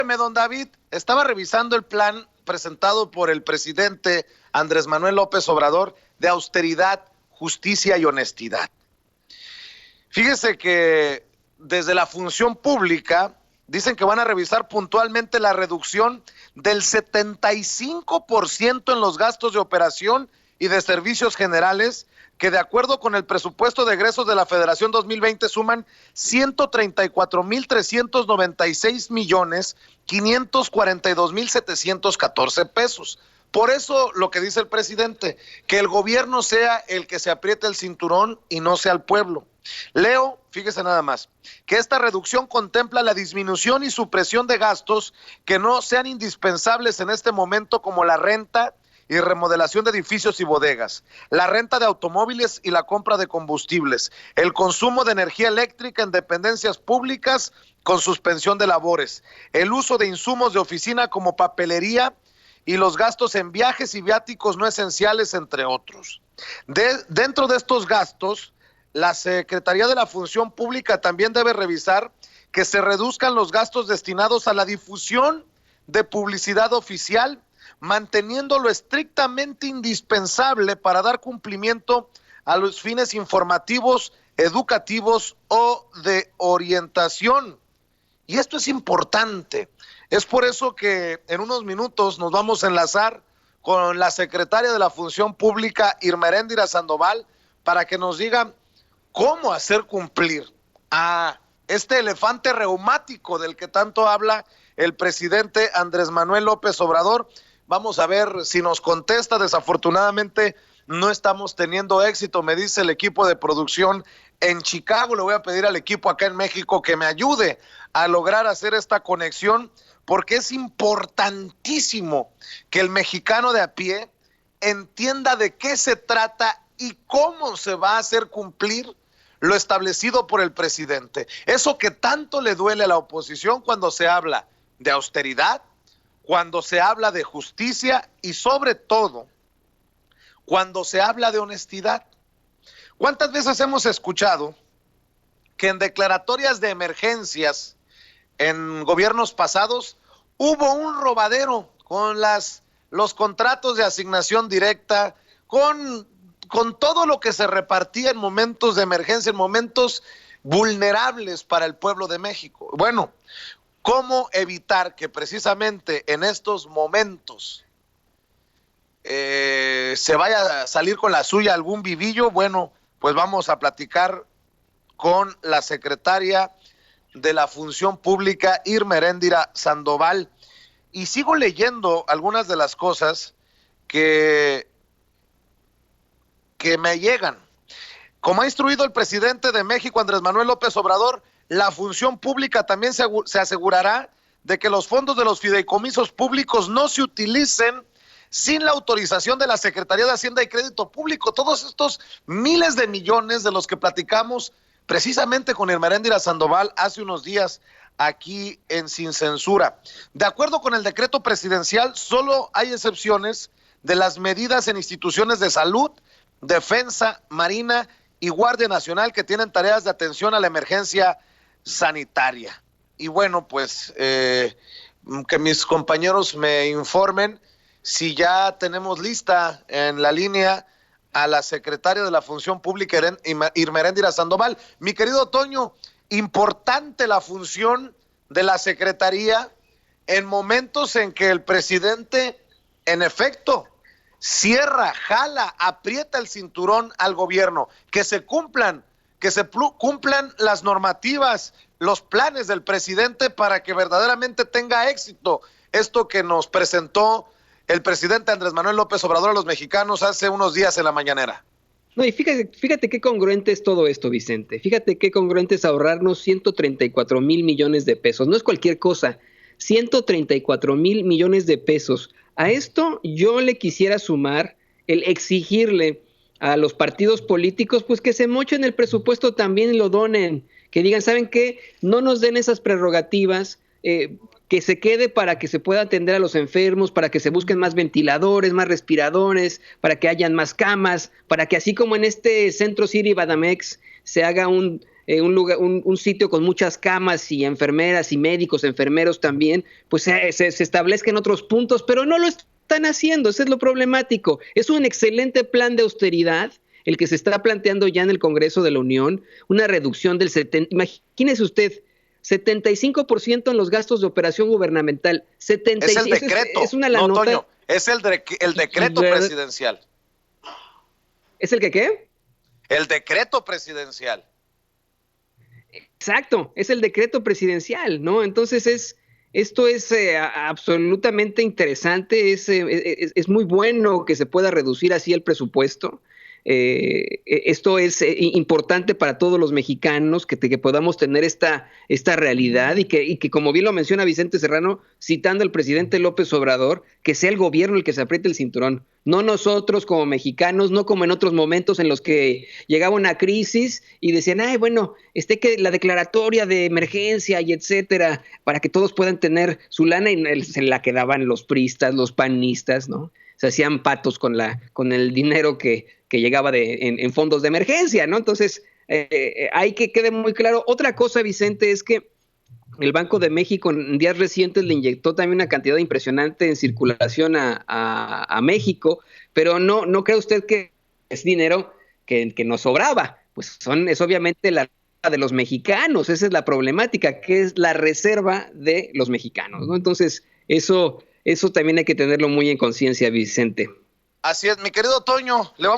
Don David, estaba revisando el plan presentado por el presidente Andrés Manuel López Obrador de austeridad, justicia y honestidad. Fíjese que desde la función pública dicen que van a revisar puntualmente la reducción del 75% en los gastos de operación y de servicios generales, que de acuerdo con el presupuesto de egresos de la Federación 2020 suman 134,396,542,714 pesos. Por eso lo que dice el presidente, que el gobierno sea el que se apriete el cinturón y no sea el pueblo. Leo, fíjese nada más, que esta reducción contempla la disminución y supresión de gastos que no sean indispensables en este momento, como la renta y remodelación de edificios y bodegas, la renta de automóviles y la compra de combustibles, el consumo de energía eléctrica en dependencias públicas con suspensión de labores, el uso de insumos de oficina como papelería y los gastos en viajes y viáticos no esenciales, entre otros. Dentro de estos gastos, la Secretaría de la Función Pública también debe revisar que se reduzcan los gastos destinados a la difusión de publicidad oficial, manteniendo lo estrictamente indispensable para dar cumplimiento a los fines informativos, educativos o de orientación. Y esto es importante. Es por eso que en unos minutos nos vamos a enlazar con la secretaria de la Función Pública, Irma Heréndira Sandoval, para que nos diga cómo hacer cumplir a este elefante reumático del que tanto habla el presidente Andrés Manuel López Obrador. Vamos a ver si nos contesta. Desafortunadamente no estamos teniendo éxito, me dice el equipo de producción en Chicago. Le voy a pedir al equipo acá en México que me ayude a lograr hacer esta conexión, porque es importantísimo que el mexicano de a pie entienda de qué se trata y cómo se va a hacer cumplir lo establecido por el presidente. Eso que tanto le duele a la oposición cuando se habla de austeridad, cuando se habla de justicia y sobre todo cuando se habla de honestidad. ¿Cuántas veces hemos escuchado que en declaratorias de emergencias en gobiernos pasados hubo un robadero con los contratos de asignación directa, con todo lo que se repartía en momentos de emergencia, en momentos vulnerables para el pueblo de México? Bueno, ¿cómo evitar que precisamente en estos momentos se vaya a salir con la suya algún vivillo? Bueno, pues vamos a platicar con la secretaria de la Función Pública, Irma Heréndira Sandoval, y sigo leyendo algunas de las cosas que me llegan. Como ha instruido el presidente de México, Andrés Manuel López Obrador, la Función Pública también se asegurará de que los fondos de los fideicomisos públicos no se utilicen sin la autorización de la Secretaría de Hacienda y Crédito Público. Todos estos miles de millones de los que platicamos precisamente con Irma Heréndira Sandoval hace unos días aquí en Sin Censura. De acuerdo con el decreto presidencial, solo hay excepciones de las medidas en instituciones de salud, defensa, marina y Guardia Nacional que tienen tareas de atención a la emergencia sanitaria. Y bueno, pues que mis compañeros me informen si ya tenemos lista en la línea a la secretaria de la Función Pública, Irma Heréndira Sandoval. Mi querido Toño, importante la función de la Secretaría en momentos en que el presidente, en efecto, cierra, jala, aprieta el cinturón al gobierno, que se cumplan las normativas, los planes del presidente para que verdaderamente tenga éxito esto que nos presentó el presidente Andrés Manuel López Obrador a los mexicanos hace unos días en la mañanera. No, y fíjate qué congruente es todo esto, Vicente. Fíjate qué congruente es ahorrarnos 134 mil millones de pesos. No es cualquier cosa, 134 mil millones de pesos. A esto yo le quisiera sumar el exigirle a los partidos políticos pues que se mochen el presupuesto también y lo donen, que digan, ¿saben qué? No nos den esas prerrogativas, que se quede para que se pueda atender a los enfermos, para que se busquen más ventiladores, más respiradores, para que hayan más camas, para que así como en este centro Siri Banamex se haga un un sitio con muchas camas y enfermeras y médicos, enfermeros también, pues se establezca en otros puntos, pero no lo están haciendo, eso es lo problemático. Es un excelente plan de austeridad el que se está planteando ya en el Congreso de la Unión, una reducción del 70%, imagínese usted, 75% en los gastos de operación gubernamental. 75, es el decreto, es una la nota. Toño, es el decreto presidencial. ¿Es el que qué? El decreto presidencial. Exacto, es el decreto presidencial, ¿no? Entonces esto es absolutamente interesante, es muy bueno que se pueda reducir así el presupuesto. Esto es importante para todos los mexicanos, que podamos tener esta realidad y que, como bien lo menciona Vicente Serrano, citando al presidente López Obrador, que sea el gobierno el que se apriete el cinturón, no nosotros como mexicanos, no como en otros momentos en los que llegaba una crisis y decían, ay, bueno, que la declaratoria de emergencia y etcétera, para que todos puedan tener su lana, y se la quedaban los priistas, los panistas, ¿no? Se hacían patos con el dinero que llegaba en fondos de emergencia, ¿no? Entonces, hay que quede muy claro. Otra cosa, Vicente, es que el Banco de México en días recientes le inyectó también una cantidad impresionante en circulación a México, pero no cree usted que es dinero que nos sobraba, pues es obviamente la de los mexicanos, esa es la problemática, que es la reserva de los mexicanos, ¿no? Entonces, eso también hay que tenerlo muy en conciencia, Vicente. Así es, mi querido Toño, le vamos